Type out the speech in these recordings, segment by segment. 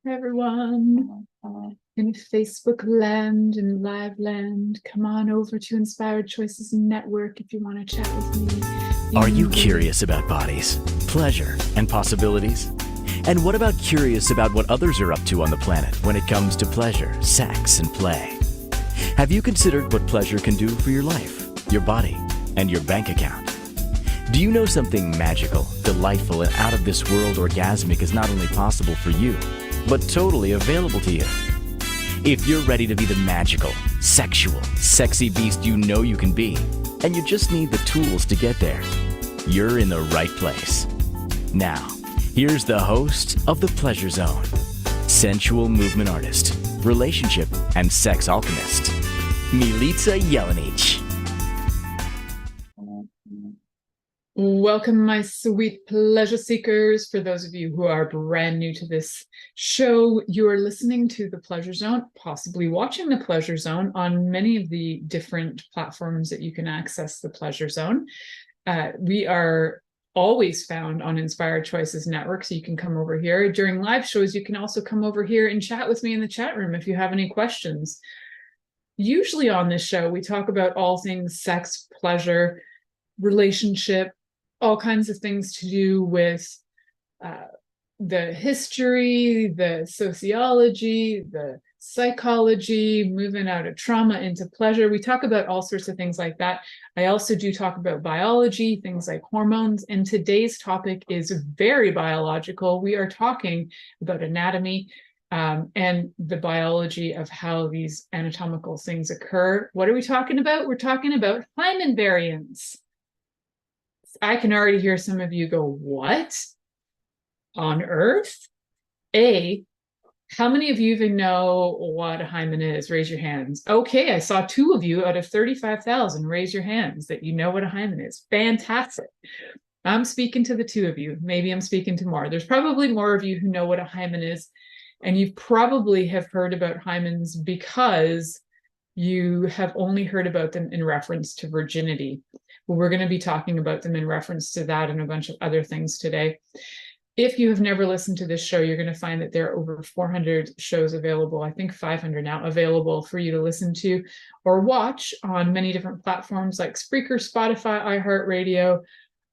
Hey everyone in Facebook land and live land, come on over to Inspired Choices Network if you want to chat with me. Are you curious about bodies, pleasure, and possibilities? And what about curious about what others are up to on the planet when it comes to pleasure, sex, and play? Have you considered what pleasure can do for your life, your body, and your bank account? Do you know something magical, delightful, and out of this world orgasmic is not only possible for you, but totally available to you? If you're ready to be the magical, sexual, sexy beast you know you can be, and you just need the tools to get there, you're in the right place. Now, here's the host of The Pleasure Zone, sensual movement artist, relationship and sex alchemist, Milica Jelenic. Welcome, my sweet pleasure seekers. For those of you who are brand new to this show, you are listening to The Pleasure Zone, possibly watching The Pleasure Zone on many of the different platforms that you can access The Pleasure Zone. We are always found on Inspired Choices Network, so you can come over here. During live shows, you can also come over here and chat with me in the chat room if you have any questions. Usually on this show, we talk about all things sex, pleasure, relationship, all kinds of things to do with the history, the sociology, the psychology, moving out of trauma into pleasure. We talk about all sorts of things like that. I also do talk about biology, things like hormones, and today's topic is very biological. We are talking about anatomy and the biology of how these anatomical things occur. What are we talking about? We're talking about hymen variants. I can already hear some of you go, what on earth? How many of you even know what a hymen is? Raise your hands. Okay, I saw 2 of you out of 35,000 raise your hands that you know what a hymen is. Fantastic. I'm speaking to the 2 of you. Maybe I'm speaking to more. There's probably more of you who know what a hymen is, and you probably have heard about hymens because you have only heard about them in reference to virginity. Well, we're going to be talking about them in reference to that and a bunch of other things today. If you have never listened to this show, you're going to find that there are over 400 shows available, I think 500 now, available for you to listen to or watch on many different platforms like Spreaker, Spotify, iHeartRadio,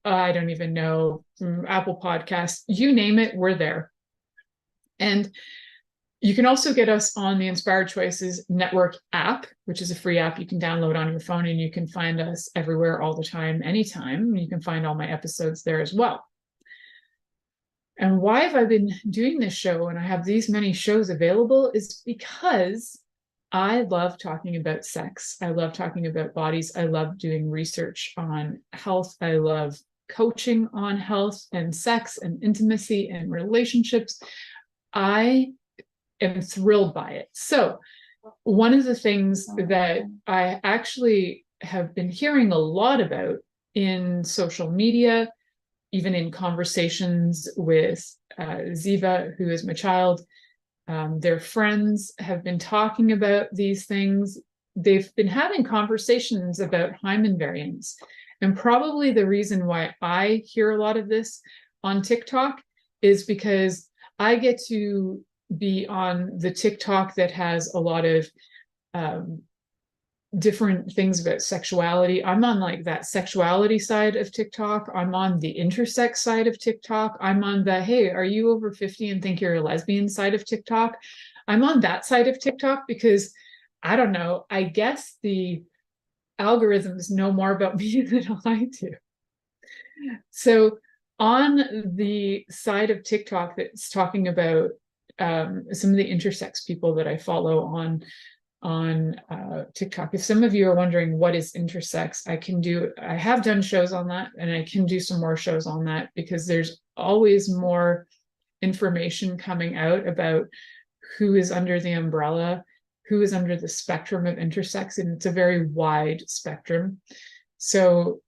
I don't even know, Apple Podcasts, you name it, we're there. And you can also get us on the Inspired Choices Network app, which is a free app you can download on your phone, and you can find us everywhere all the time, anytime. You can find all my episodes there as well. And why have I been doing this show and I have these many shows available is because I love talking about sex. I love talking about bodies. I love doing research on health. I love coaching on health and sex and intimacy and relationships. I am thrilled by it. So one of the things that I actually have been hearing a lot about in social media, even in conversations with Ziva, who is my child, their friends have been talking about these things. They've been having conversations about hymen variants. And probably the reason why I hear a lot of this on TikTok is because I get to be on the TikTok that has a lot of different things about sexuality. I'm on like that sexuality side of TikTok. I'm on the intersex side of TikTok. I'm on the, hey, are you over 50 and think you're a lesbian side of TikTok? I'm on that side of TikTok because I don't know, I guess the algorithms know more about me than I do. So on the side of TikTok that's talking about some of the intersex people that I follow on TikTok. If some of you are wondering what is intersex, I have done shows on that, and I can do some more shows on that because there's always more information coming out about who is under the umbrella, who is under the spectrum of intersex, and it's a very wide spectrum. So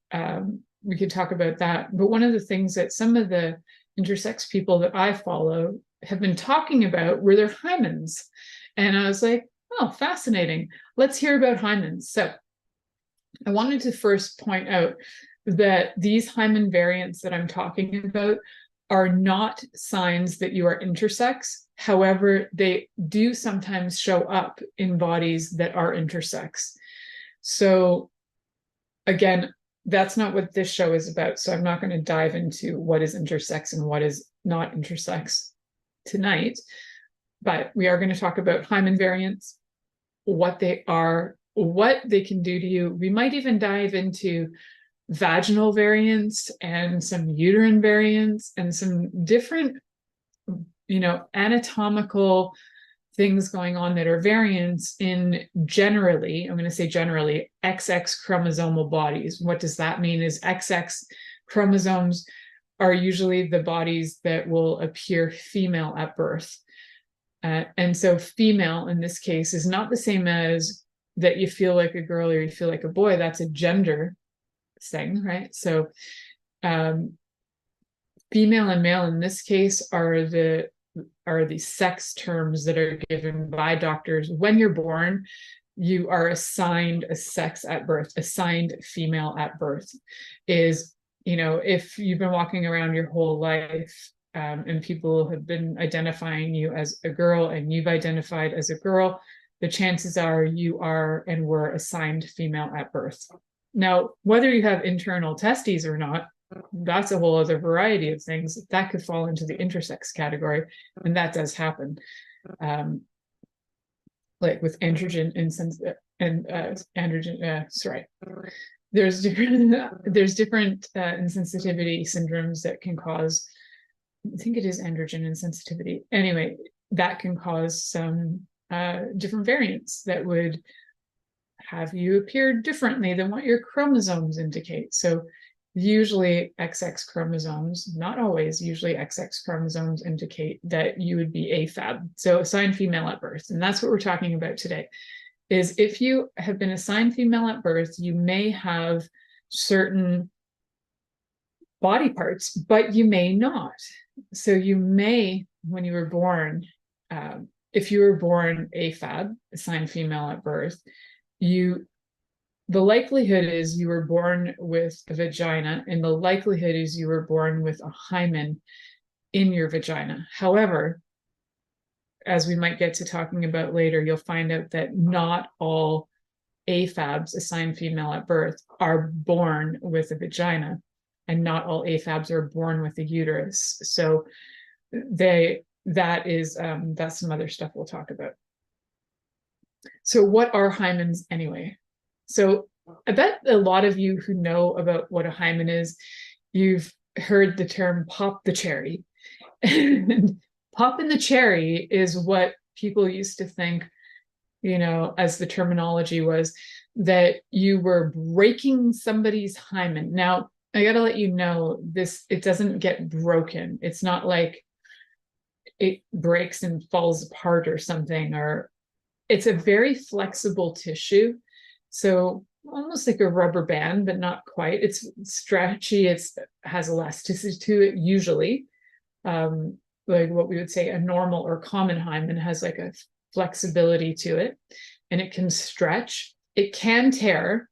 we could talk about that. But one of the things that some of the intersex people that I follow have been talking about were their hymens. And I was like, oh, fascinating. Let's hear about hymens. So I wanted to first point out that these hymen variants that I'm talking about are not signs that you are intersex. However, they do sometimes show up in bodies that are intersex. So again, that's not what this show is about. So I'm not going to dive into what is intersex and what is not intersex tonight. But we are going to talk about hymen variants, what they are, what they can do to you. We might even dive into vaginal variants and some uterine variants and some different, anatomical things going on that are variants in generally, I'm going to say generally, XX chromosomal bodies. What does that mean is XX chromosomes are usually the bodies that will appear female at birth. And so female in this case is not the same as that you feel like a girl or you feel like a boy. That's a gender thing, right? So female and male in this case are the sex terms that are given by doctors. When you're born, you are assigned a sex at birth. Assigned female at birth is, if you've been walking around your whole life and people have been identifying you as a girl and you've identified as a girl, the chances are you are and were assigned female at birth. Now, whether you have internal testes or not, that's a whole other variety of things that could fall into the intersex category, and that does happen. Like with androgen and androgen, sorry. There's different insensitivity syndromes that can cause, I think it is androgen insensitivity. Anyway, that can cause some different variants that would have you appear differently than what your chromosomes indicate. So usually XX chromosomes, not always, usually XX chromosomes indicate that you would be AFAB, so assigned female at birth. And that's what we're talking about today, is if you have been assigned female at birth, you may have certain body parts, but you may not. So you may, when you were born, if you were born AFAB, assigned female at birth, the likelihood is you were born with a vagina, and the likelihood is you were born with a hymen in your vagina. However, as we might get to talking about later, you'll find out that not all AFABs, assigned female at birth, are born with a vagina, and not all AFABs are born with a uterus. So that's some other stuff we'll talk about. So what are hymens anyway? So I bet a lot of you who know about what a hymen is, you've heard the term pop the cherry. And popping the cherry is what people used to think, as the terminology was, that you were breaking somebody's hymen. Now, I got to let you know this, it doesn't get broken. It's not like it breaks and falls apart or something, or it's a very flexible tissue. So almost like a rubber band, but not quite. It's stretchy. It has elasticity to it usually. Like what we would say a normal or common hymen has like a flexibility to it, and it can stretch. It can tear,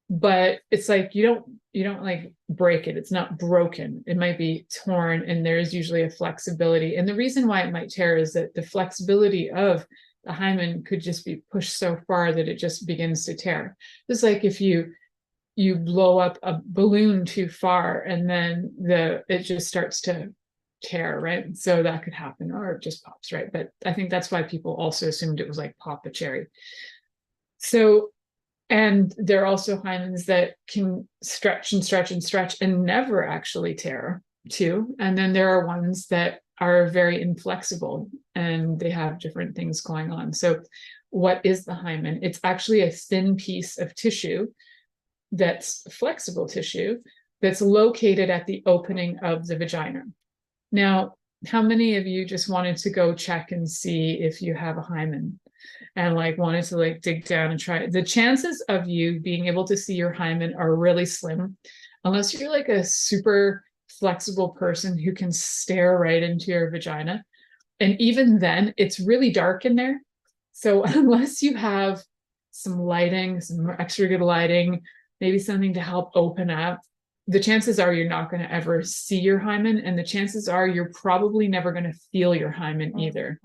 but it's like you don't like break it. It's not broken. It might be torn, and there's usually a flexibility. And the reason why it might tear is that the flexibility of the hymen could just be pushed so far that it just begins to tear. It's like if you blow up a balloon too far and then it just starts to tear, right? So that could happen, or it just pops, right? But I think that's why people also assumed it was like pop a cherry. So, and there are also hymens that can stretch and stretch and stretch and never actually tear too. And then there are ones that are very inflexible and they have different things going on. So what is the hymen? It's actually a thin piece of tissue that's flexible tissue that's located at the opening of the vagina. Now, how many of you just wanted to go check and see if you have a hymen and wanted to dig down and try? The chances of you being able to see your hymen are really slim, unless you're like a super flexible person who can stare right into your vagina. And even then, it's really dark in there. So unless you have some lighting, some extra good lighting, maybe something to help open up, the chances are you're not going to ever see your hymen, and the chances are you're probably never going to feel your hymen either.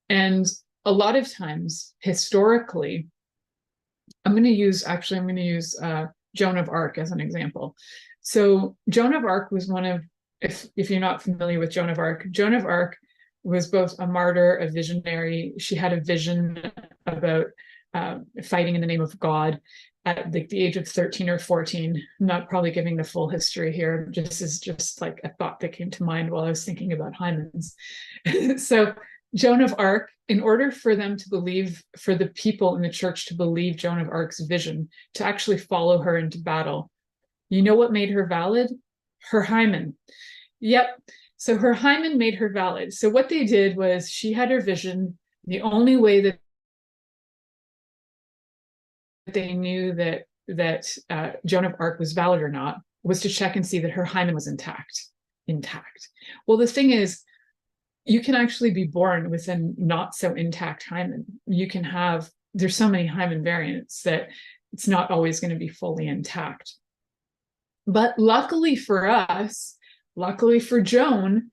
And a lot of times, historically, I'm going to use Joan of Arc as an example. So Joan of Arc was one of, if you're not familiar with Joan of Arc was both a martyr, a visionary. She had a vision about fighting in the name of God at the age of 13 or 14. I'm not probably giving the full history here. This is just like a thought that came to mind while I was thinking about hymens. So Joan of Arc, in order for them to believe, for the people in the church to believe Joan of Arc's vision, to actually follow her into battle, you know what made her valid? Her hymen. Yep. So her hymen made her valid. So what they did was, she had her vision. The only way that they knew that Joan of Arc was valid or not was to check and see that her hymen was intact. Well, the thing is, you can actually be born with a not so intact hymen. There's so many hymen variants that it's not always going to be fully intact. But luckily for us, luckily for Joan,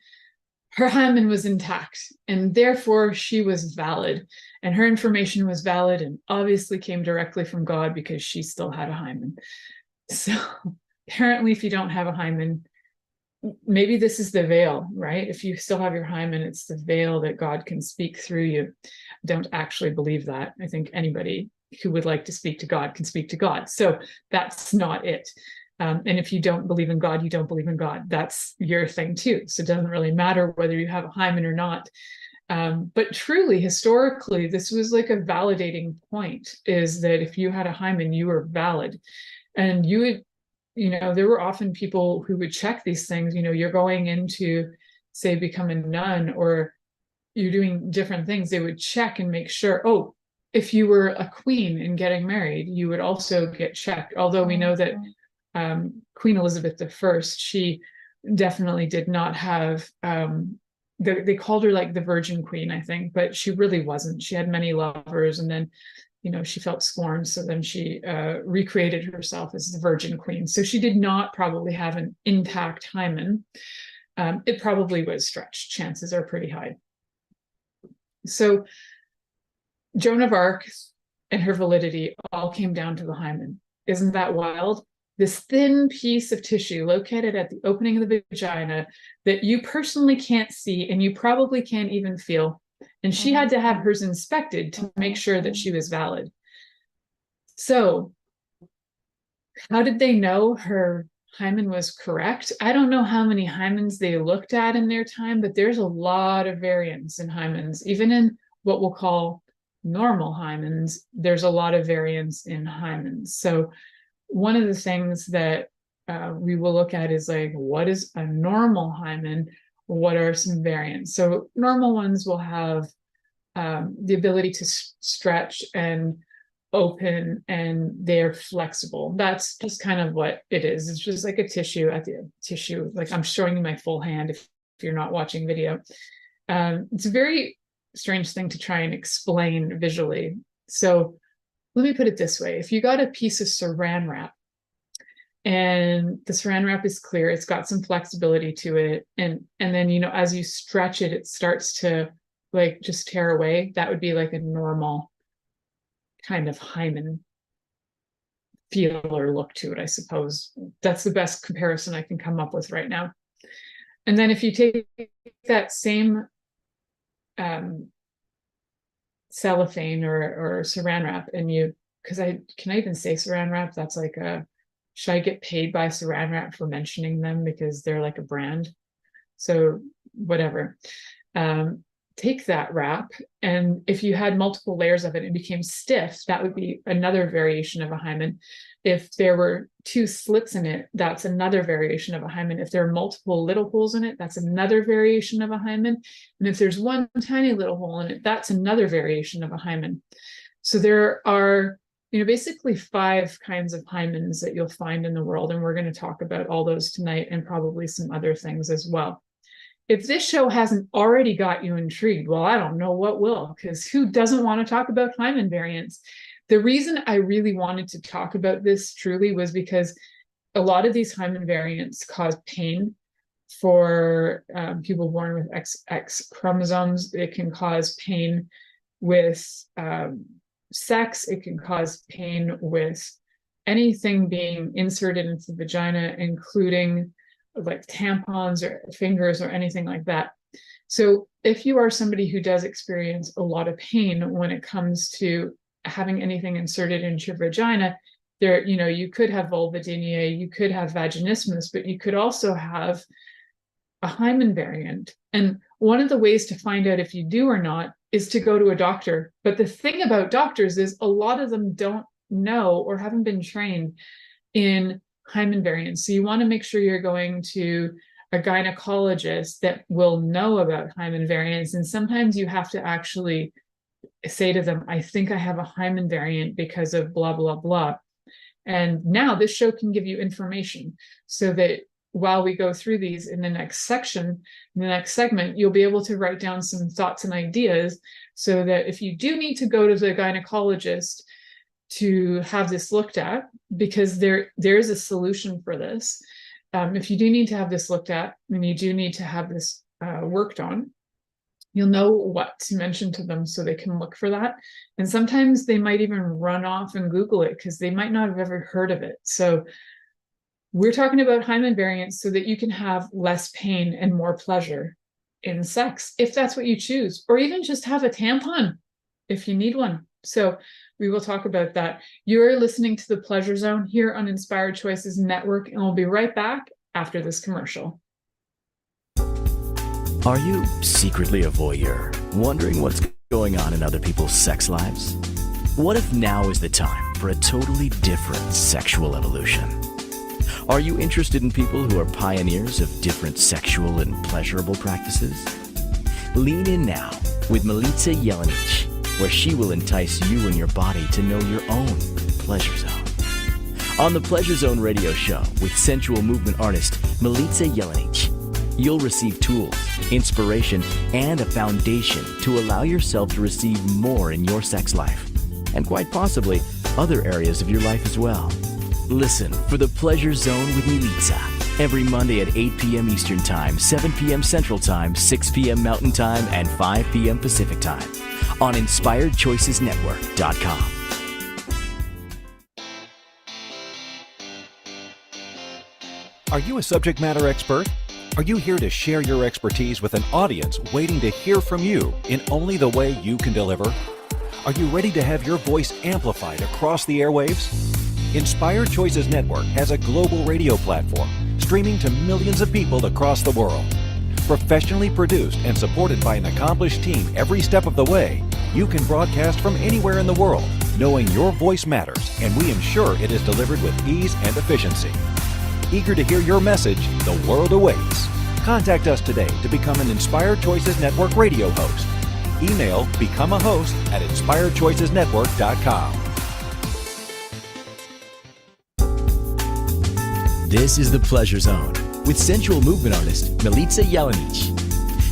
her hymen was intact, and therefore she was valid, and her information was valid and obviously came directly from God because she still had a hymen. So apparently, if you don't have a hymen, maybe this is the veil, right? If you still have your hymen, it's the veil that God can speak through you. Don't actually believe that. I think anybody who would like to speak to God can speak to God. So that's not it. And if you don't believe in God, you don't believe in God. That's your thing too. So it doesn't really matter whether you have a hymen or not. But truly, historically, this was like a validating point, is that if you had a hymen, you were valid. And you would, there were often people who would check these things. You're going into, say, become a nun, or you're doing different things. They would check and make sure, oh, if you were a queen and getting married, you would also get checked. Although we know that Queen Elizabeth I, she definitely did not have, they called her like the Virgin Queen, I think, but she really wasn't. She had many lovers, and then, she felt scorned. So then she recreated herself as the Virgin Queen. So she did not probably have an intact hymen. It probably was stretched. Chances are pretty high. So Joan of Arc and her validity all came down to the hymen. Isn't that wild? This thin piece of tissue located at the opening of the vagina that you personally can't see and you probably can't even feel. And she had to have hers inspected to make sure that she was valid. So how did they know her hymen was correct? I don't know how many hymens they looked at in their time, but there's a lot of variance in hymens. Even in what we'll call normal hymens, there's a lot of variance in hymens. So one of the things that we will look at is like, what is a normal hymen? What are some variants? So normal ones will have the ability to stretch and open, and they're flexible. That's just kind of what it is. It's just like a tissue like I'm showing you my full hand if you're not watching video. It's a very strange thing to try and explain visually. So let me put it this way. If you got a piece of saran wrap, and the saran wrap is clear, it's got some flexibility to it, and then as you stretch it, it starts to like just tear away. That would be like a normal kind of hymen feel or look to it, I suppose. That's the best comparison I can come up with right now. And then if you take that same cellophane or saran wrap, and can I even say saran wrap? That's like should I get paid by saran wrap for mentioning them because they're like a brand? So whatever. Take that wrap, and if you had multiple layers of it, it became stiff. That would be another variation of a hymen. If there were 2 slits in it, that's another variation of a hymen. If there are multiple little holes in it, that's another variation of a hymen. And if there's one tiny little hole in it, that's another variation of a hymen. So there are, basically 5 kinds of hymens that you'll find in the world. And we're going to talk about all those tonight, and probably some other things as well. If this show hasn't already got you intrigued, well, I don't know what will, because who doesn't want to talk about hymen variants? The reason I really wanted to talk about this truly was because a lot of these hymen variants cause pain for people born with XX chromosomes. It can cause pain with sex. It can cause pain with anything being inserted into the vagina, including like tampons or fingers or anything like that. So if you are somebody who does experience a lot of pain when it comes to having anything inserted into your vagina, there, you could have vulvodynia, you could have vaginismus, but you could also have a hymen variant. And one of the ways to find out if you do or not is to go to a doctor. But the thing about doctors is a lot of them don't know or haven't been trained in hymen variants. So you want to make sure you're going to a gynecologist that will know about hymen variants. And sometimes you have to actually say to them, I think I have a hymen variant because of blah, blah, blah. And now this show can give you information so that while we go through these in the next section, in the next segment, you'll be able to write down some thoughts and ideas so that if you do need to go to the gynecologist to have this looked at, because there is a solution for this. If you do need to have this looked at and you do need to have this worked on, you'll know what to mention to them so they can look for that. And sometimes they might even run off and Google it because they might not have ever heard of it. So we're talking about hymen variants so that you can have less pain and more pleasure in sex, if that's what you choose, or even just have a tampon if you need one. So we will talk about that. You're listening to The Pleasure Zone here on Inspired Choices Network, and we'll be right back after this commercial. Are you secretly a voyeur, wondering what's going on in other people's sex lives? What if now is the time for a totally different sexual evolution? Are you interested in people who are pioneers of different sexual and pleasurable practices? Lean in now with Milica Jelenic, where she will entice you and your body to know your own pleasure zone. On the Pleasure Zone radio show with sensual movement artist Milica Jelenic, you'll receive tools, inspiration, and a foundation to allow yourself to receive more in your sex life, and quite possibly other areas of your life as well. Listen for The Pleasure Zone with Milica every Monday at 8 p.m. Eastern Time, 7 p.m. Central Time, 6 p.m. Mountain Time, and 5 p.m. Pacific Time on InspiredChoicesNetwork.com. Are you a subject matter expert? Are you here to share your expertise with an audience waiting to hear from you in only the way you can deliver? Are you ready to have your voice amplified across the airwaves? Inspired Choices Network has a global radio platform streaming to millions of people across the world. Professionally produced and supported by an accomplished team every step of the way, you can broadcast from anywhere in the world, knowing your voice matters, and we ensure it is delivered with ease and efficiency. Eager to hear your message, the world awaits. Contact us today to become an Inspired Choices Network radio host. Email becomeahost@inspiredchoicesnetwork.com. This is The Pleasure Zone with sensual movement artist Milica Jelenic.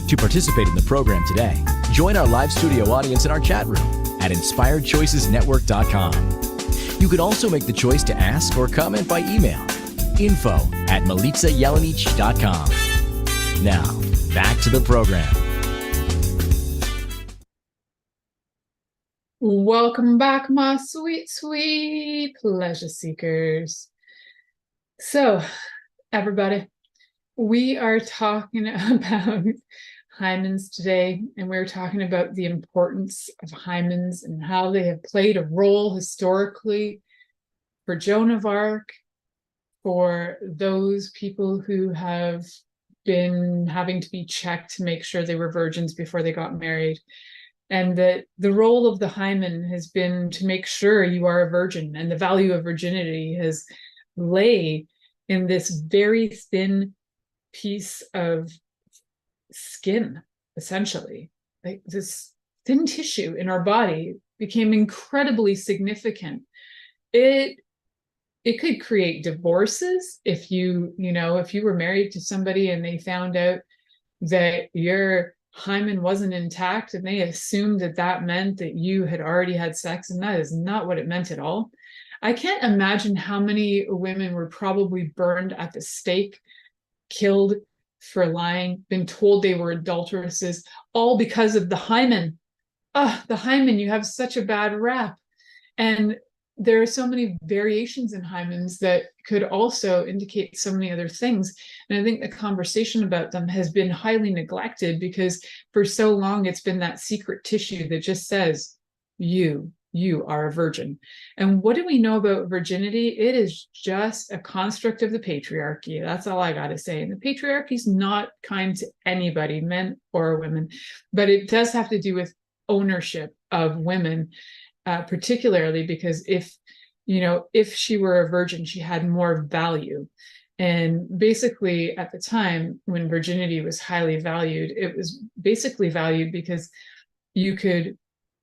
To participate in the program today, join our live studio audience in our chat room at InspiredChoicesNetwork.com. You can also make the choice to ask or comment by email, info@MilicaJelenic.com. Now, back to the program. Welcome back, my sweet, sweet pleasure seekers. So, everybody, we are talking about hymens today, and we're talking about the importance of hymens and how they have played a role historically for Joan of Arc, for those people who have been having to be checked to make sure they were virgins before they got married. And that the role of the hymen has been to make sure you are a virgin, and the value of virginity has lay in this very thin piece of skin, essentially. Like this thin tissue in our body became incredibly significant. It could create divorces if if you were married to somebody and they found out that your hymen wasn't intact and they assumed that that meant that you had already had sex, and that is not what it meant at all. I can't imagine how many women were probably burned at the stake, killed for lying, been told they were adulteresses, all because of the hymen. Ah, the hymen, you have such a bad rap. And there are so many variations in hymens that could also indicate so many other things. And I think the conversation about them has been highly neglected because for so long it's been that secret tissue that just says, you are a virgin. And what do we know about virginity? It is just a construct of the patriarchy. That's all I got to say. And the patriarchy is not kind to anybody, men or women, but it does have to do with ownership of women. Particularly because if she were a virgin, she had more value. And basically at the time when virginity was highly valued, it was basically valued because you could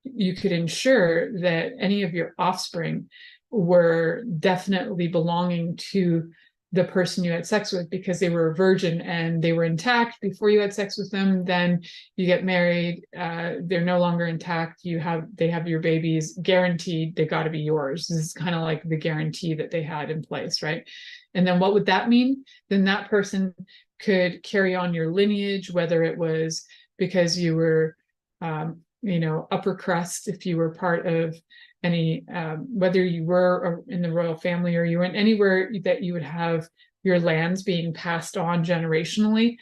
ensure that any of your offspring were definitely belonging to the person you had sex with because they were a virgin and they were intact before you had sex with them. Then you get married, they're no longer intact, they have your babies guaranteed, they got to be yours. This is kind of like the guarantee that they had in place, right? And then what would that mean? Then that person could carry on your lineage, whether it was because you were upper crust, if you were part of any, whether you were in the royal family or you went anywhere that you would have your lands being passed on generationally,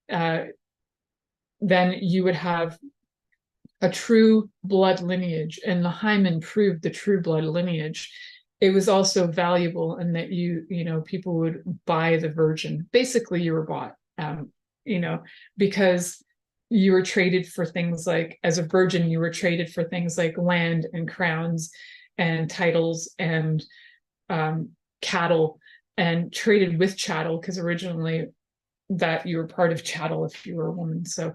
then you would have a true blood lineage, and the hymen proved the true blood lineage. It was also valuable in that people would buy the virgin. Basically, you were bought, because you were traded for things like, as a virgin, you were traded for things like land and crowns and titles and cattle, and traded with chattel, because originally that you were part of chattel if you were a woman. So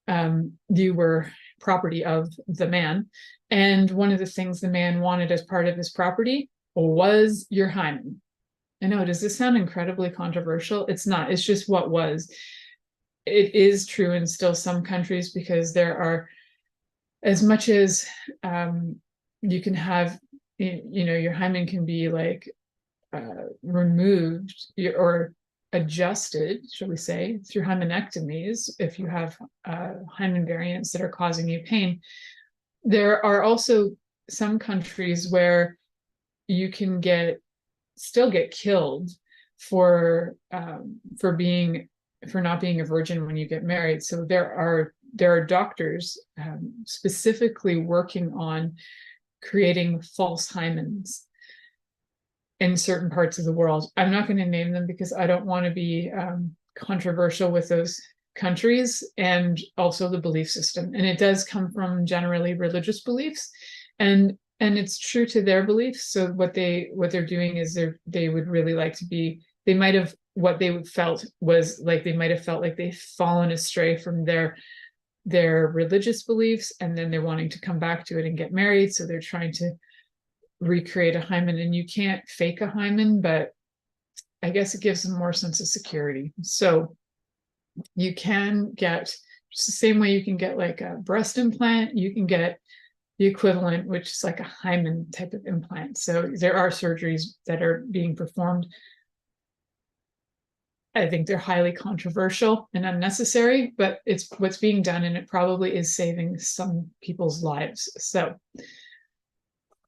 you were property of the man. And one of the things the man wanted as part of his property was your hymen. I know, does this sound incredibly controversial? It's not, it's just what was. It is true in still some countries, because there are, as much as you can have, your hymen can be like removed or adjusted, shall we say, through hymenectomies, if you have hymen variants that are causing you pain. There are also some countries where you can still get killed for not being a virgin when you get married. So there are doctors specifically working on creating false hymens in certain parts of the world. I'm not going to name them because I don't want to be controversial with those countries and also the belief system. And it does come from generally religious beliefs, and it's true to their beliefs. So what they're doing is they would really like to be, they might have, what they felt was like, they might have felt like they've fallen astray from their religious beliefs, and then they're wanting to come back to it and get married. So they're trying to recreate a hymen, and you can't fake a hymen, but I guess it gives them more sense of security. So you can get, just the same way you can get like a breast implant, you can get the equivalent, which is like a hymen type of implant. So there are surgeries that are being performed. I think they're highly controversial and unnecessary, but it's what's being done, and it probably is saving some people's lives. So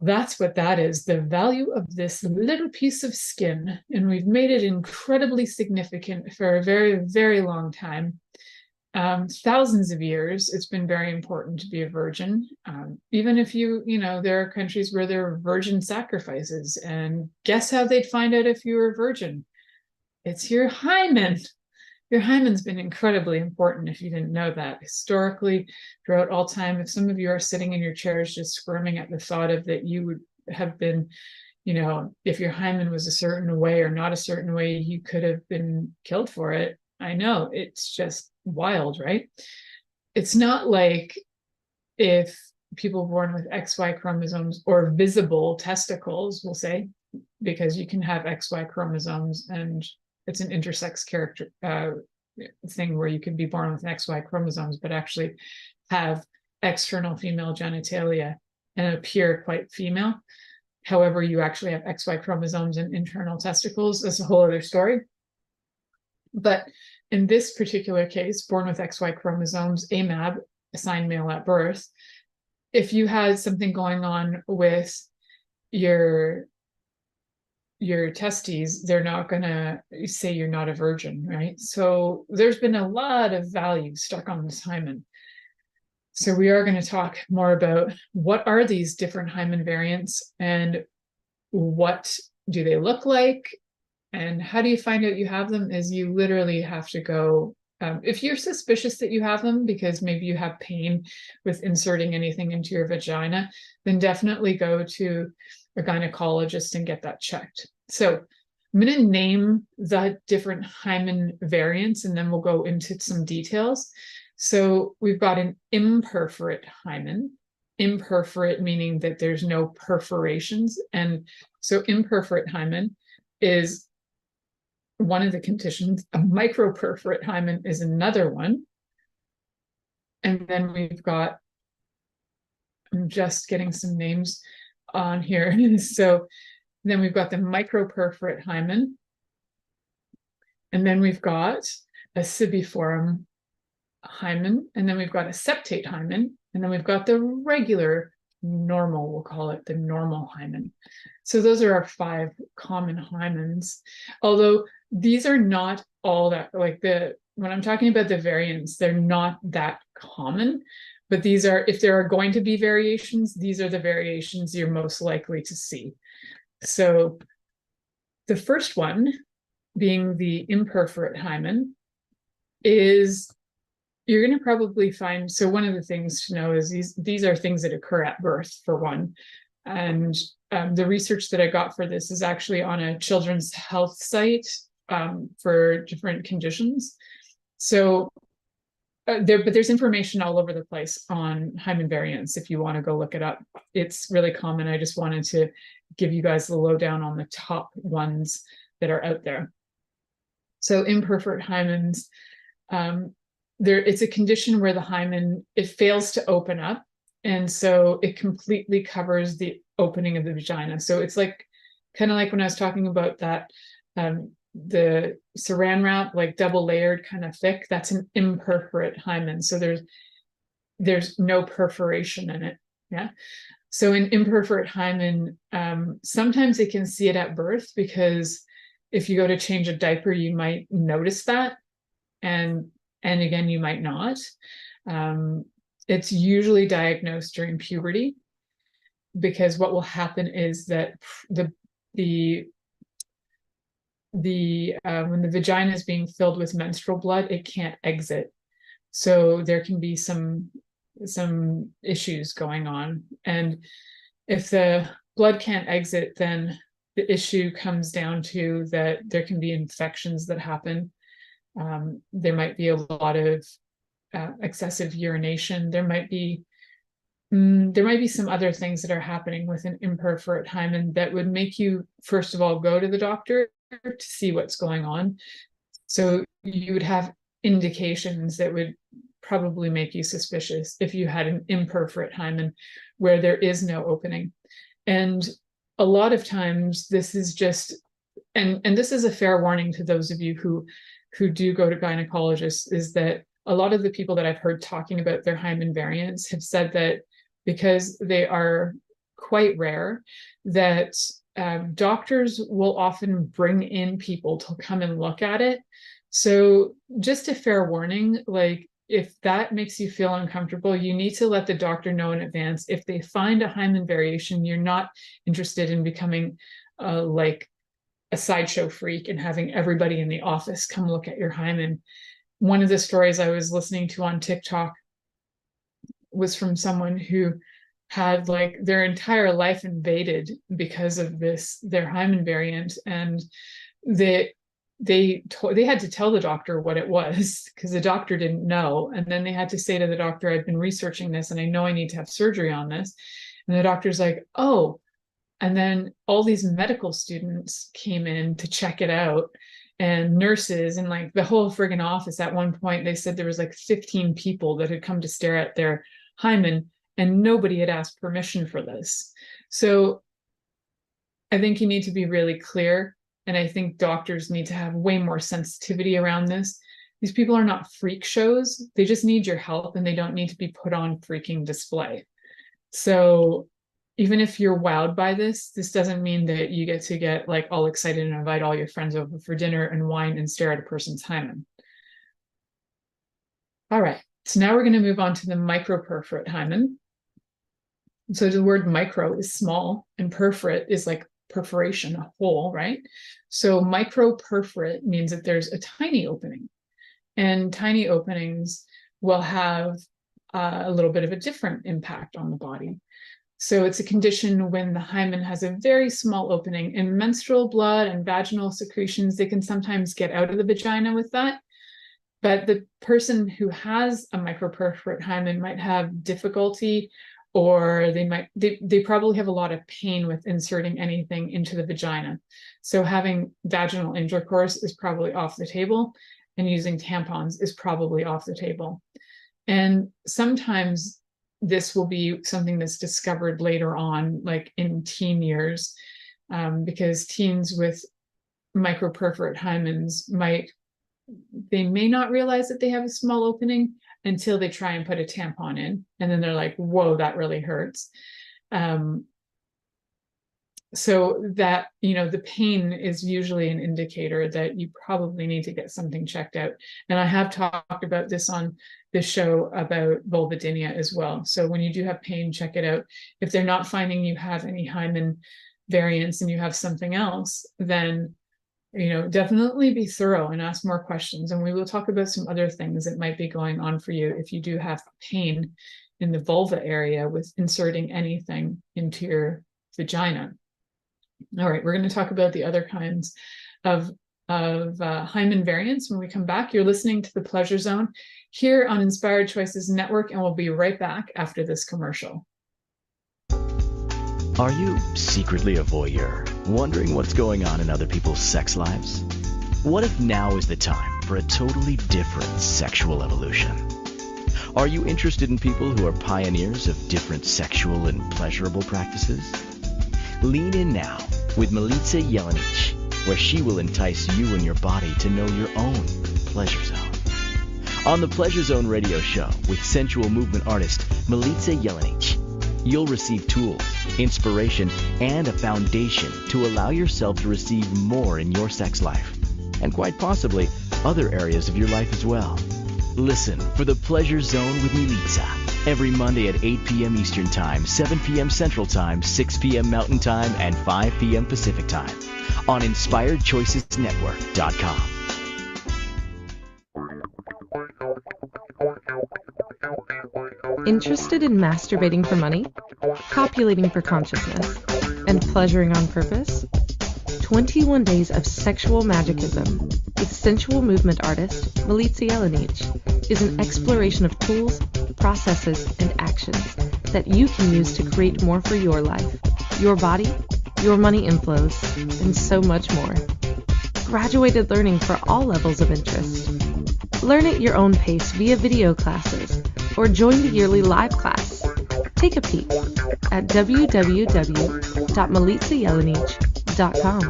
that's what that is, the value of this little piece of skin. And we've made it incredibly significant for a very, very long time. Thousands of years, it's been very important to be a virgin. Even if there are countries where there are virgin sacrifices, and guess how they'd find out if you were a virgin? It's your hymen. Your hymen's been incredibly important, if you didn't know that. Historically, throughout all time, if some of you are sitting in your chairs just squirming at the thought of that you would have been, if your hymen was a certain way or not a certain way, you could have been killed for it. I know, it's just wild, right? It's not like if people born with XY chromosomes or visible testicles, we'll say, because you can have XY chromosomes, and it's an intersex character thing where you can be born with XY chromosomes, but actually have external female genitalia and appear quite female. However, you actually have XY chromosomes and internal testicles. That's a whole other story. But in this particular case, born with XY chromosomes, AMAB, assigned male at birth, if you had something going on with your testes, they're not going to say you're not a virgin, right? So there's been a lot of value stuck on this hymen. So we are going to talk more about what are these different hymen variants and what do they look like, and how do you find out you have them is you literally have to go, if you're suspicious that you have them because maybe you have pain with inserting anything into your vagina, then definitely go to a gynecologist and get that checked. So I'm going to name the different hymen variants and then we'll go into some details. So we've got an imperforate hymen. Imperforate meaning that there's no perforations. And so imperforate hymen is one of the conditions. A microperforate hymen is another one. And then we've got, I'm just getting some names on here. So then we've got the microperforate hymen. And then we've got a cibiform hymen. And then we've got a septate hymen. And then we've got the regular normal, we'll call it the normal hymen. So those are our 5 common hymens. Although these are not all that, like when I'm talking about the variants, they're not that common, but these are, if there are going to be variations, these are the variations you're most likely to see. So the first one, being the imperforate hymen, is you're going to probably find, so one of the things to know is these are things that occur at birth, for one. And the research that I got for this is actually on a children's health site for different conditions. So but there's information all over the place on hymen variants if you want to go look it up. It's really common. I just wanted to give you guys the lowdown on the top ones that are out there. So imperforate hymens, it's a condition where the hymen, it fails to open up. And so it completely covers the opening of the vagina. So it's like, kind of like when I was talking about that, the saran wrap, like double layered, kind of thick, that's an imperforate hymen. So there's no perforation in it. Yeah. So in imperforate hymen, sometimes they can see it at birth because if you go to change a diaper, you might notice that. And again, you might not. It's usually diagnosed during puberty because what will happen is that when the vagina is being filled with menstrual blood, it can't exit. So there can be some issues going on. And if the blood can't exit, then the issue comes down to that there can be infections that happen. There might be a lot of excessive urination. There might be some other things that are happening with an imperforate hymen that would make you, first of all, go to the doctor to see what's going on. So you would have indications that would probably make you suspicious if you had an imperforate hymen where there is no opening. And a lot of times this is just, and this is a fair warning to those of you who do go to gynecologists, is that a lot of the people that I've heard talking about their hymen variants have said that because they are quite rare, that doctors will often bring in people to come and look at it. So just a fair warning, like if that makes you feel uncomfortable, you need to let the doctor know in advance. If they find a hymen variation, you're not interested in becoming like a sideshow freak and having everybody in the office come look at your hymen. One of the stories I was listening to on TikTok was from someone who had like their entire life invaded because of their hymen variant, and they had to tell the doctor what it was because the doctor didn't know. And then they had to say to the doctor, I've been researching this and I know I need to have surgery on this. And the doctor's like, oh. And then all these medical students came in to check it out, and nurses, and like the whole friggin' office. At one point, they said there was like 15 people that had come to stare at their hymen, and nobody had asked permission for this. So I think you need to be really clear. And I think doctors need to have way more sensitivity around this. These people are not freak shows. They just need your help, and they don't need to be put on freaking display. So even if you're wowed by this doesn't mean that you get to get like all excited and invite all your friends over for dinner and wine and stare at a person's hymen. All right, so now we're going to move on to the microperforate hymen. So the word micro is small, and perforate is like perforation, a hole, right? So microperforate means that there's a tiny opening, and tiny openings will have a little bit of a different impact on the body. So it's a condition when the hymen has a very small opening, and menstrual blood and vaginal secretions, they can sometimes get out of the vagina with that. But the person who has a microperforate hymen might have difficulty, or they probably have a lot of pain with inserting anything into the vagina. So having vaginal intercourse is probably off the table, and using tampons is probably off the table. And sometimes this will be something that's discovered later on, like in teen years, because teens with microperforate hymens may not realize that they have a small opening until they try and put a tampon in, and then they're like, whoa, that really hurts. So that, the pain is usually an indicator that you probably need to get something checked out. And I have talked about this on this show about vulvodynia as well. So when you do have pain, check it out. If they're not finding you have any hymen variants and you have something else, then definitely be thorough and ask more questions. And we will talk about some other things that might be going on for you if you do have pain in the vulva area with inserting anything into your vagina. All right, we're going to talk about the other kinds of hymen variants when we come back. You're listening to The Pleasure Zone here on Inspired Choices Network, and we'll be right back after this commercial. Are you secretly a voyeur, wondering what's going on in other people's sex lives? What if now is the time for a totally different sexual evolution? Are you interested in people who are pioneers of different sexual and pleasurable practices? Lean in now with Milica Jelenic, where she will entice you and your body to know your own pleasure zone. On the Pleasure Zone radio show with sensual movement artist Milica Jelenic, you'll receive tools, inspiration, and a foundation to allow yourself to receive more in your sex life, and quite possibly other areas of your life as well. Listen for The Pleasure Zone with Milica every Monday at 8 p.m. Eastern Time, 7 p.m. Central Time, 6 p.m. Mountain Time, and 5 p.m. Pacific Time on InspiredChoicesNetwork.com. Interested in masturbating for money, copulating for consciousness, and pleasuring on purpose? 21 Days of Sexual Magicism with sensual movement artist Milica Jelenic is an exploration of tools, processes, and actions that you can use to create more for your life, your body, your money inflows, and so much more. Graduated learning for all levels of interest. Learn at your own pace via video classes or join the yearly live class. Take a peek at www.milicajelenic.com.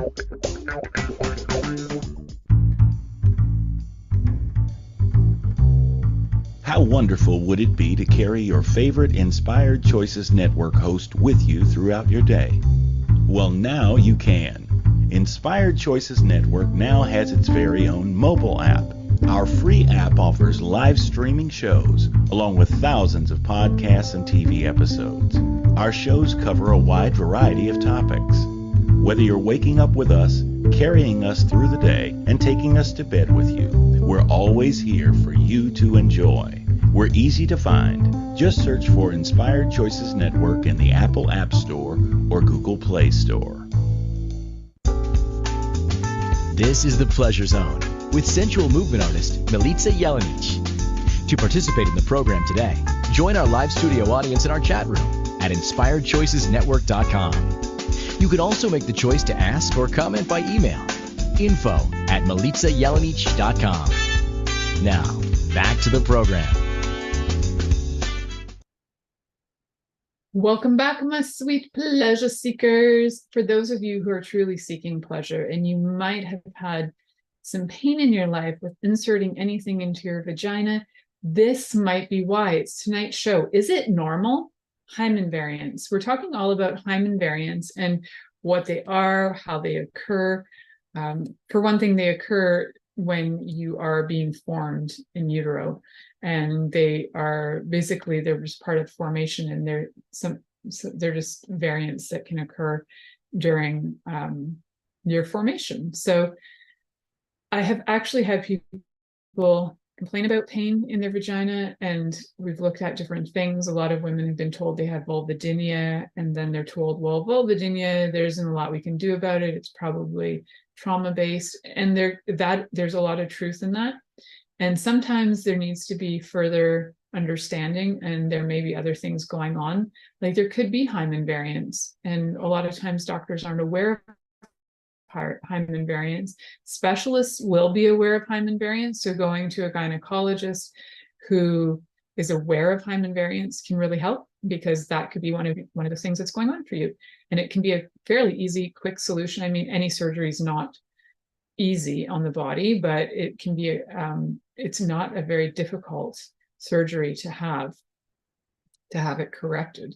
How wonderful would it be to carry your favorite Inspired Choices Network host with you throughout your day? Well, now you can. Inspired Choices Network now has its very own mobile app. Our free app offers live streaming shows, along with thousands of podcasts and TV episodes. Our shows cover a wide variety of topics. Whether you're waking up with us, carrying us through the day, and taking us to bed with you, we're always here for you to enjoy. We're easy to find. Just search for Inspired Choices Network in the Apple App Store or Google Play Store. This is The Pleasure Zone with sensual movement artist Milica Jelenic. To participate in the program today, join our live studio audience in our chat room at InspiredChoicesNetwork.com. You can also make the choice to ask or comment by email, info@milicajelenic.com. Now, back to the program. Welcome back, my sweet pleasure seekers. For those of you who are truly seeking pleasure, and you might have had some pain in your life with inserting anything into your vagina, this might be why. It's tonight's show. Is it normal? Hymen variants. We're talking all about hymen variants and what they are, how they occur. For one thing, they occur when you are being formed in utero, and they are basically, they're just part of formation, and they're just variants that can occur during your formation. So I have actually had people complain about pain in their vagina, and we've looked at different things. A lot of women have been told they have vulvodynia, and then they're told, well, vulvodynia, there isn't a lot we can do about it. It's probably trauma-based, and there's a lot of truth in that. And sometimes there needs to be further understanding, and there may be other things going on. Like there could be hymen variants, and a lot of times doctors aren't aware of hymen variants. Specialists will be aware of hymen variants, so going to a gynecologist who is aware of hymen variants can really help, because that could be one of the things that's going on for you. And it can be a fairly easy, quick solution. I mean, any surgery is not easy on the body, but it can be it's not a very difficult surgery to have it corrected.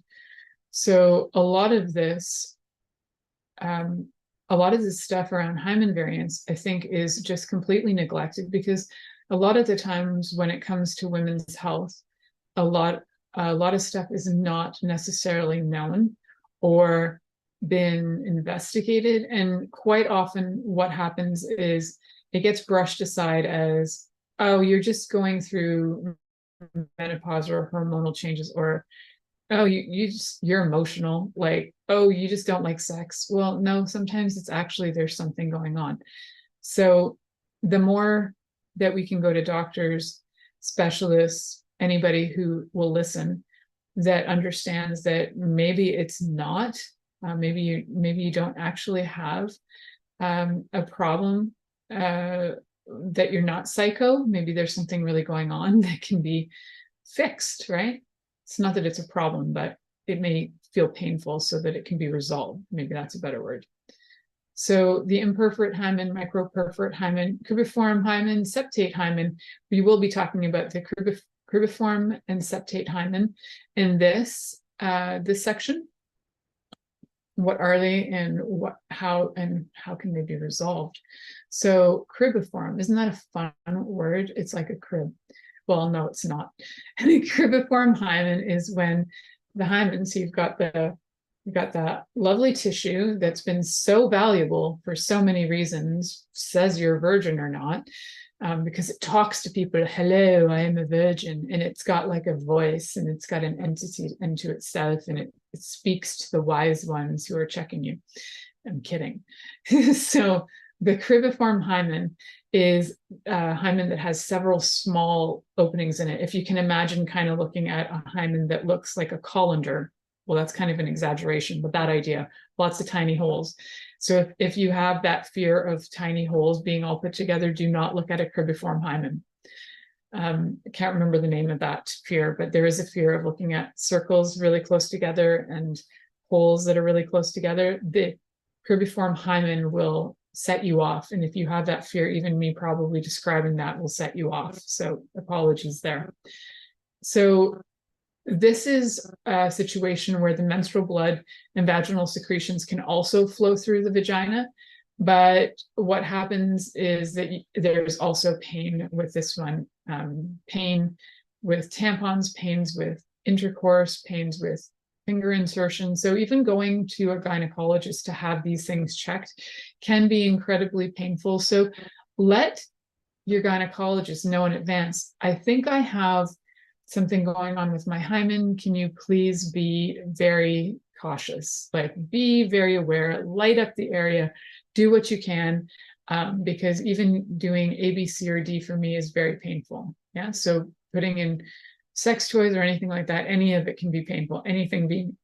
So a lot of this stuff around hymen variants, I think, is just completely neglected, because a lot of the times when it comes to women's health, a lot of stuff is not necessarily known or been investigated. And quite often what happens is it gets brushed aside as, oh, you're just going through menopause or hormonal changes, or oh, you're emotional, like, oh, you just don't like sex. Well, no, sometimes it's actually there's something going on. So the more that we can go to doctors, specialists, anybody who will listen, that understands that maybe it's not, maybe you don't actually have a problem, that you're not psycho. Maybe there's something really going on that can be fixed, right? It's not that it's a problem, but it may feel painful so that it can be resolved. Maybe that's a better word. So the imperforate hymen, microperforate hymen, cribriform hymen, septate hymen, we will be talking about the cribriform and septate hymen in this section. What are they, and how can they be resolved? So cribriform, isn't that a fun word? It's like a crib. Well, no, it's not. And a cribriform hymen is when the hymen, so you've got that lovely tissue that's been so valuable for so many reasons, says you're a virgin or not, because it talks to people, hello, I am a virgin, and it's got like a voice, and it's got an entity into itself, and it speaks to the wise ones who are checking you. I'm kidding. So the cribriform hymen is a hymen that has several small openings in it. If you can imagine kind of looking at a hymen that looks like a colander, well, that's kind of an exaggeration, but that idea, lots of tiny holes. So if you have that fear of tiny holes being all put together, do not look at a cribriform hymen. I can't remember the name of that fear, but there is a fear of looking at circles really close together and holes that are really close together. The cribriform hymen will set you off. And if you have that fear, even me probably describing that will set you off. So apologies there. So this is a situation where the menstrual blood and vaginal secretions can also flow through the vagina. But what happens is that there's also pain with this one, pain with tampons, pains with intercourse, pains with finger insertion. So even going to a gynecologist to have these things checked can be incredibly painful. So let your gynecologist know in advance, I think I have something going on with my hymen. Can you please be very cautious? Like, be very aware, light up the area, do what you can, because even doing A, B, C, or D for me is very painful. Yeah, so putting in sex toys or anything like that, any of it can be painful. Anything being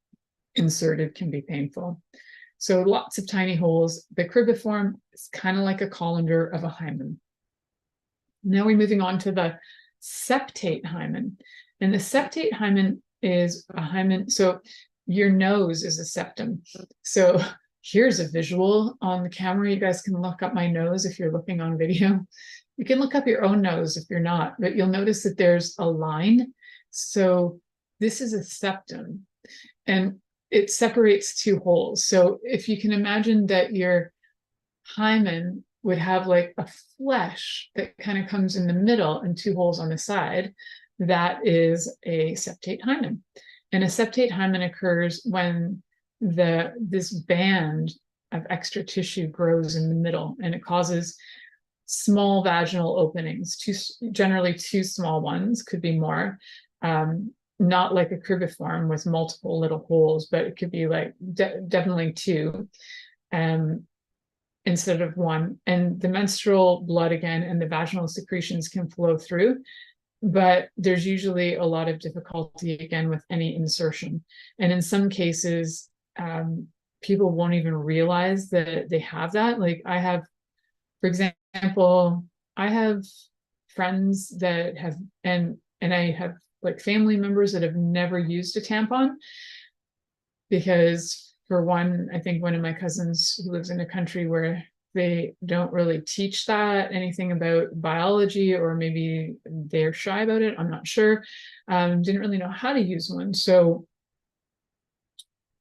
inserted can be painful. So lots of tiny holes. The cribriform is kind of like a colander of a hymen. Now we're moving on to the septate hymen. And the septate hymen is a hymen. So your nose is a septum. So here's a visual on the camera. You guys can look up my nose if you're looking on video. You can look up your own nose if you're not, but you'll notice that there's a line. So this is a septum, and it separates two holes. So if you can imagine that your hymen would have like a flesh that kind of comes in the middle and two holes on the side, that is a septate hymen. And a septate hymen occurs when this band of extra tissue grows in the middle, and it causes small vaginal openings, generally two small ones, could be more, not like a cribriform with multiple little holes, but it could be like definitely two, instead of one. And the menstrual blood again and the vaginal secretions can flow through, but there's usually a lot of difficulty again with any insertion. And in some cases, people won't even realize that they have that. Like I have, for example, I have friends that have, and I have like family members that have never used a tampon, because for one, I think one of my cousins who lives in a country where they don't really teach that anything about biology, or maybe they're shy about it, I'm not sure, didn't really know how to use one. So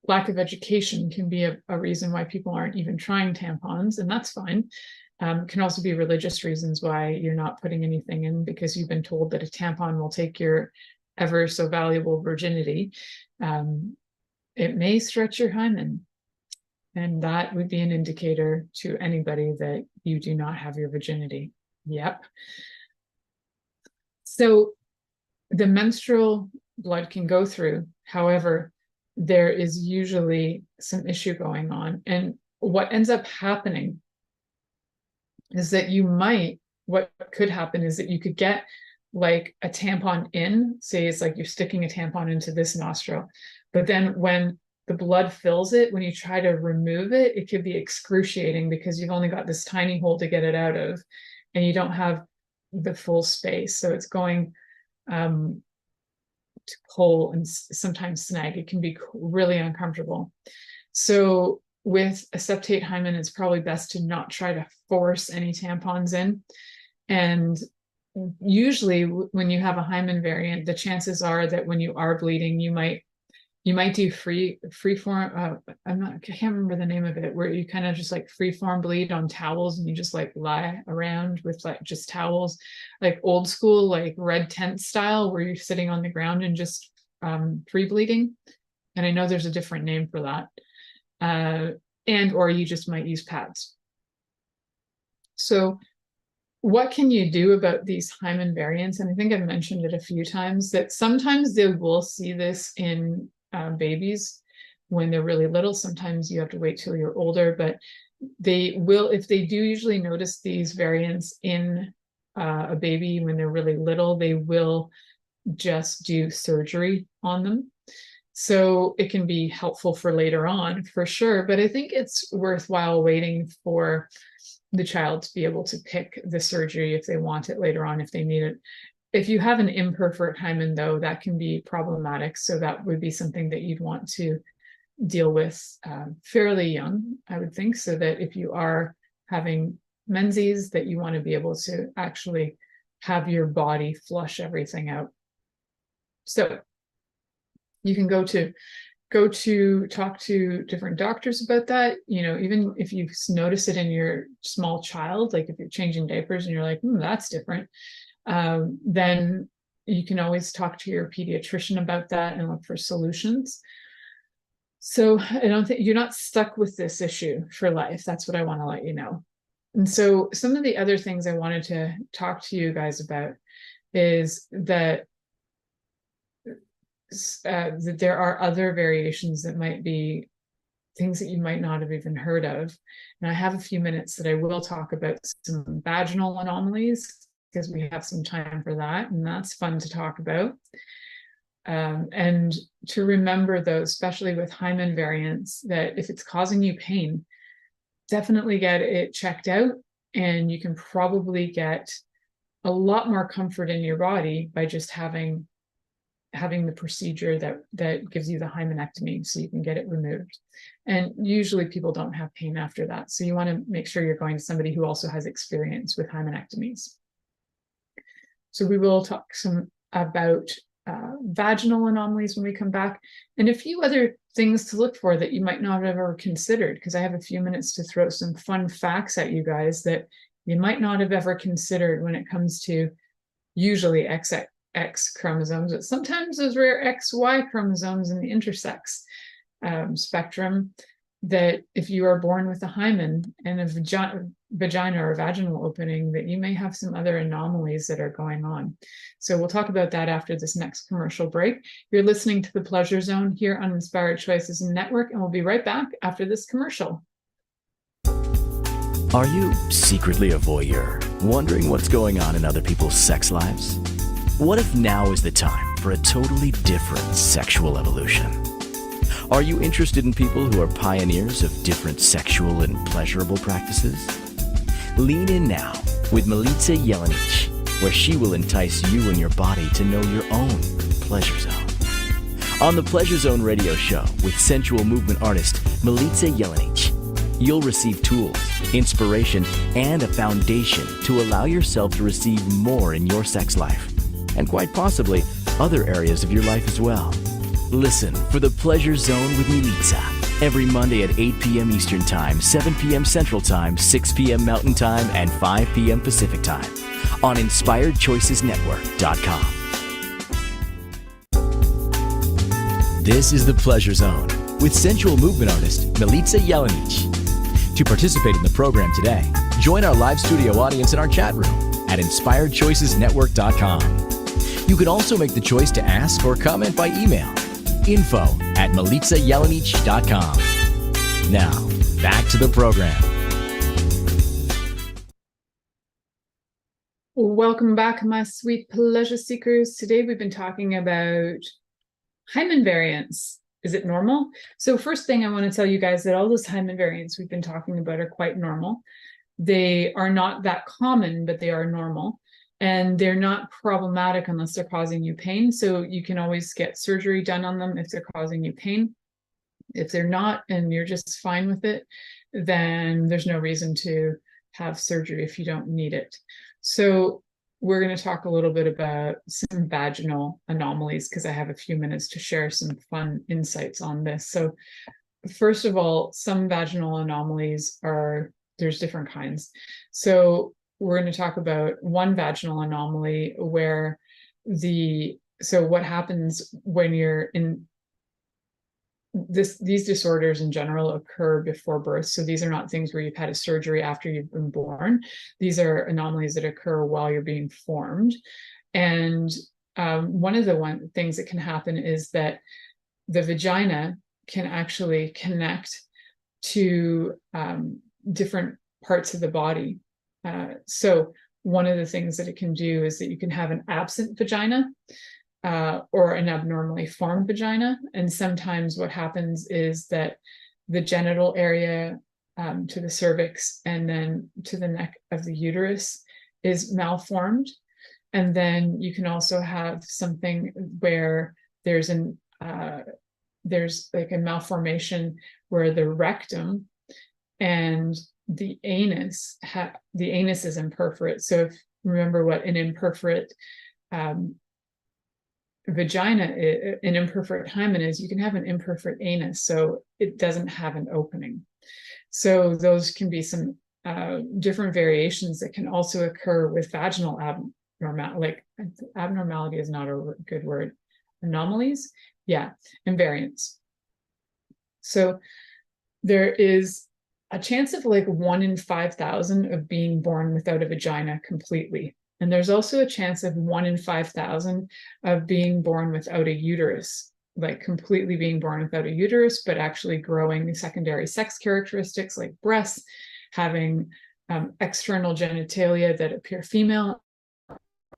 lack of education can be a reason why people aren't even trying tampons, and that's fine. Can also be religious reasons why you're not putting anything in, because you've been told that a tampon will take your ever so valuable virginity. It may stretch your hymen, and that would be an indicator to anybody that you do not have your virginity. Yep. So the menstrual blood can go through. However, there is usually some issue going on. And what ends up happening is that what could happen is that you could get like a tampon in, say it's like you're sticking a tampon into this nostril, but then when the blood fills it, when you try to remove it, it could be excruciating because you've only got this tiny hole to get it out of, and you don't have the full space. So it's going to pull and sometimes snag. It can be really uncomfortable. So with a septate hymen, it's probably best to not try to force any tampons in. And usually when you have a hymen variant, the chances are that when you are bleeding, you might do free form. I can't remember the name of it, where you kind of just like free form bleed on towels, and you just like lie around with like just towels, like old school, like red tent style, where you're sitting on the ground and just free bleeding. And I know there's a different name for that. Or you just might use pads. So what can you do about these hymen variants? And I think I've mentioned it a few times, that sometimes they will see this in babies when they're really little. Sometimes you have to wait till you're older, but they will, if they do usually notice these variants in a baby when they're really little, they will just do surgery on them. So it can be helpful for later on, for sure. But I think it's worthwhile waiting for the child to be able to pick the surgery if they want it later on, if they need it. If you have an imperforate hymen, though, that can be problematic. So that would be something that you'd want to deal with fairly young, I would think, so that if you are having menses, that you want to be able to actually have your body flush everything out. So you can go to talk to different doctors about that. You know, even if you notice it in your small child, like if you're changing diapers and you're like, that's different, then you can always talk to your pediatrician about that and look for solutions. So I don't think you're not stuck with this issue for life. That's what I want to let you know. And so some of the other things I wanted to talk to you guys about is that that there are other variations that might be things that you might not have even heard of. And I have a few minutes that I will talk about some vaginal anomalies, because we have some time for that, and that's fun to talk about. And to remember, though, especially with hymen variants, that if it's causing you pain, definitely get it checked out, and you can probably get a lot more comfort in your body by just having having the procedure that gives you the hymenectomy so you can get it removed. And usually people don't have pain after that. So you want to make sure you're going to somebody who also has experience with hymenectomies. So we will talk some about vaginal anomalies when we come back, and a few other things to look for that you might not have ever considered, because I have a few minutes to throw some fun facts at you guys that you might not have ever considered when it comes to usually XX chromosomes, but sometimes those rare XY chromosomes in the intersex spectrum, that if you are born with a hymen and a vagina or vaginal opening, that you may have some other anomalies that are going on. So we'll talk about that after this next commercial break. You're listening to The Pleasure Zone here on Inspired Choices Network, and we'll be right back after this commercial. Are you secretly a voyeur, wondering what's going on in other people's sex lives? What if now is the time for a totally different sexual evolution? Are you interested in people who are pioneers of different sexual and pleasurable practices? Lean in now with Milica Jelenic, where she will entice you and your body to know your own pleasure zone. On the Pleasure Zone radio show with sensual movement artist Milica Jelenic, you'll receive tools, inspiration, and a foundation to allow yourself to receive more in your sex life, and quite possibly other areas of your life as well. Listen for The Pleasure Zone with Milica every Monday at 8 p.m. Eastern Time, 7 p.m. Central Time, 6 p.m. Mountain Time, and 5 p.m. Pacific Time on InspiredChoicesNetwork.com. This is The Pleasure Zone with sensual movement artist Milica Jelenic. To participate in the program today, join our live studio audience in our chat room at InspiredChoicesNetwork.com. You can also make the choice to ask or comment by email. info@MilicaJelenic.com. Now, back to the program. Welcome back, my sweet pleasure seekers. Today we've been talking about hymen variants. Is it normal? So first thing I want to tell you guys that all those hymen variants we've been talking about are quite normal. They are not that common, but they are normal. And they're not problematic unless they're causing you pain. So you can always get surgery done on them if they're causing you pain. If they're not, and you're just fine with it, then there's no reason to have surgery if you don't need it. So we're going to talk a little bit about some vaginal anomalies, because I have a few minutes to share some fun insights on this. So first of all, some vaginal anomalies there's different kinds. So we're going to talk about one vaginal anomaly where so what happens when you're in these disorders in general occur before birth. So these are not things where you've had a surgery after you've been born. These are anomalies that occur while you're being formed. And one of the things that can happen is that the vagina can actually connect to different parts of the body. So one of the things that it can do is that you can have an absent vagina or an abnormally formed vagina. And sometimes what happens is that the genital area to the cervix and then to the neck of the uterus is malformed. And then you can also have something where there's like a malformation where the rectum and the anus is imperforate. So if remember what an imperforate vagina, an imperforate hymen is, you can have an imperforate anus, so it doesn't have an opening. So those can be some different variations that can also occur with vaginal abnormality is not a good word. Anomalies, yeah, and variants. So there is a chance of like 1 in 5,000 of being born without a vagina completely. And there's also a chance of 1 in 5,000 of being born without a uterus, like completely being born without a uterus, but actually growing secondary sex characteristics like breasts, having external genitalia that appear female,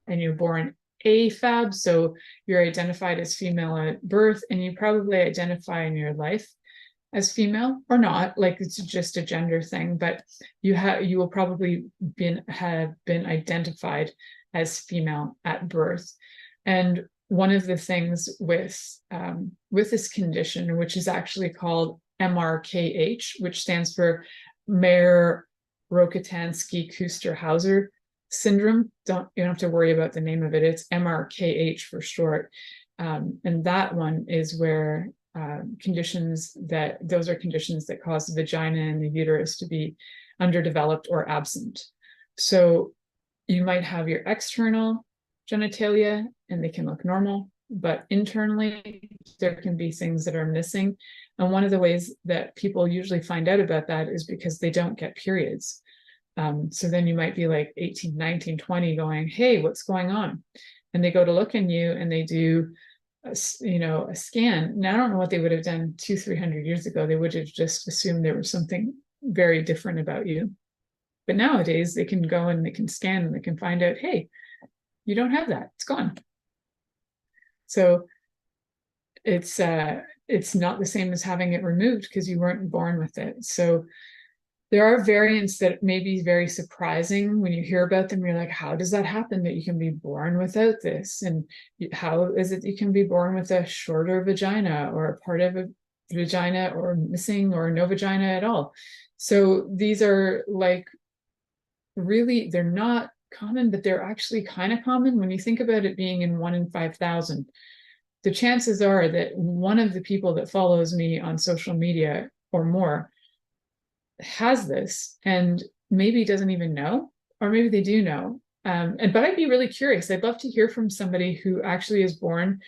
and you're born AFAB, so you're identified as female at birth, and you probably identify in your life as female or not, like it's just a gender thing, but you will probably have been identified as female at birth. And one of the things with this condition, which is actually called MRKH, which stands for Mayer-Rokitansky-Kuster-Hauser syndrome. You don't have to worry about the name of it. It's MRKH for short. And that one is where those are conditions that cause the vagina and the uterus to be underdeveloped or absent. So you might have your external genitalia and they can look normal, but internally there can be things that are missing. And one of the ways that people usually find out about that is because they don't get periods. So then you might be like 18, 19, 20 going, hey, what's going on? And they go to look in you and they do a scan. Now, I don't know what they would have done 200-300 years ago. They would have just assumed there was something very different about you. But nowadays they can go and they can scan and they can find out, hey, you don't have that, it's gone. So it's not the same as having it removed because you weren't born with it. So there are variants that may be very surprising when you hear about them. You're like, how does that happen that you can be born without this? And how is it you can be born with a shorter vagina or a part of a vagina or missing or no vagina at all? So these are like, really, they're not common, but they're actually kind of common when you think about it being in 1 in 5,000. The chances are that one of the people that follows me on social media or more has this and maybe doesn't even know, or maybe they do know. But I'd be really curious. I'd love to hear from somebody who actually is born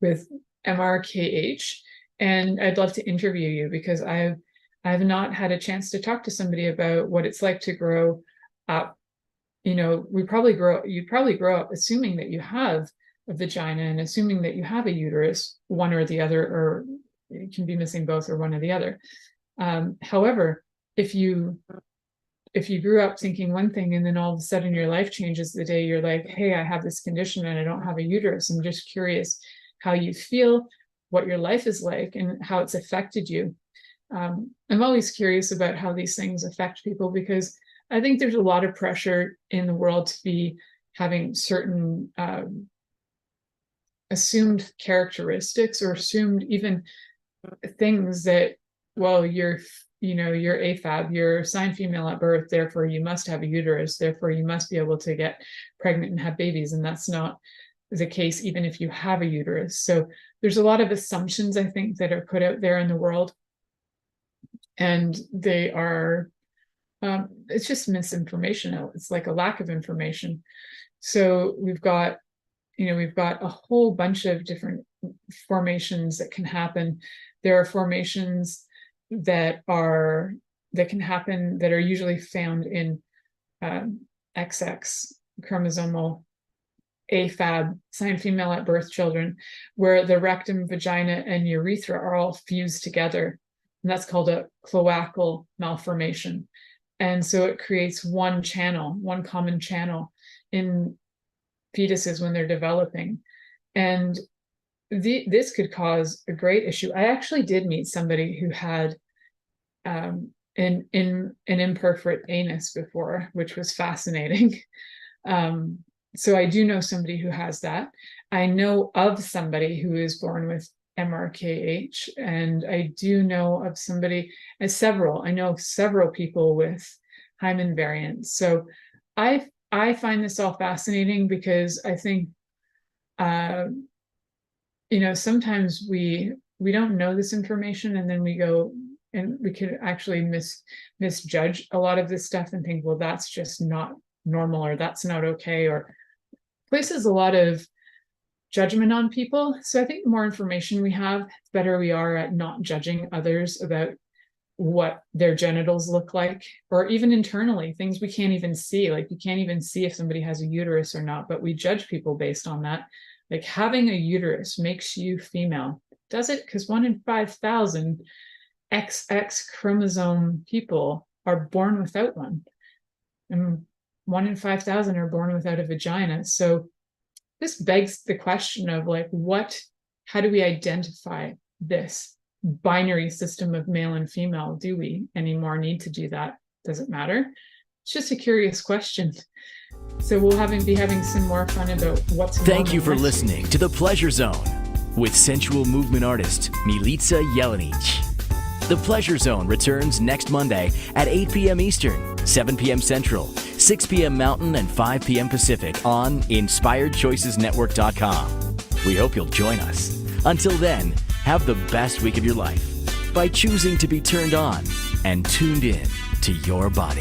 with MRKH, and I'd love to interview you because I've not had a chance to talk to somebody about what it's like to grow up. You'd probably grow up assuming that you have a vagina and assuming that you have a uterus, one or the other, or you can be missing both or one or the other. However, if you grew up thinking one thing and then all of a sudden your life changes the day you're like, hey, I have this condition and I don't have a uterus, I'm just curious how you feel, what your life is like, and how it's affected you. I'm always curious about how these things affect people because I think there's a lot of pressure in the world to be having certain assumed characteristics or assumed even things that, well, you're AFAB, you're assigned female at birth, therefore you must have a uterus, therefore you must be able to get pregnant and have babies. And that's not the case, even if you have a uterus. So there's a lot of assumptions, I think, that are put out there in the world. And they are, it's just misinformation. It's like a lack of information. So we've got a whole bunch of different formations that can happen. There are formations that can happen that are usually found in XX chromosomal AFAB, assigned female at birth children, where the rectum, vagina, and urethra are all fused together. And that's called a cloacal malformation. And so it creates one common channel in fetuses when they're developing. And this could cause a great issue. I actually did meet somebody who had an imperforate anus before, which was fascinating. So I do know somebody who has that. I know of somebody who is born with MRKH, and I do know of I know several people with hymen variants. So I find this all fascinating because I think sometimes we don't know this information, and then we go and we could actually misjudge a lot of this stuff and think, well, that's just not normal, or that's not okay, or places a lot of judgment on people. So I think the more information we have, the better we are at not judging others about what their genitals look like, or even internally, things we can't even see. Like, you can't even see if somebody has a uterus or not, but we judge people based on that. Like, having a uterus makes you female. Does it? Because 1 in 5,000 XX chromosome people are born without one. And 1 in 5,000 are born without a vagina. So this begs the question of, like, how do we identify this binary system of male and female? Do we anymore need to do that? Does it matter? It's just a curious question. So we'll be having some more fun about what's Thank you normal for next listening week. to The Pleasure Zone with sensual movement artist Milica Jelenic. The Pleasure Zone returns next Monday at 8 p.m. Eastern, 7 p.m. Central, 6 p.m. Mountain, and 5 p.m. Pacific on InspiredChoicesNetwork.com. We hope you'll join us. Until then, have the best week of your life by choosing to be turned on and tuned in to your body.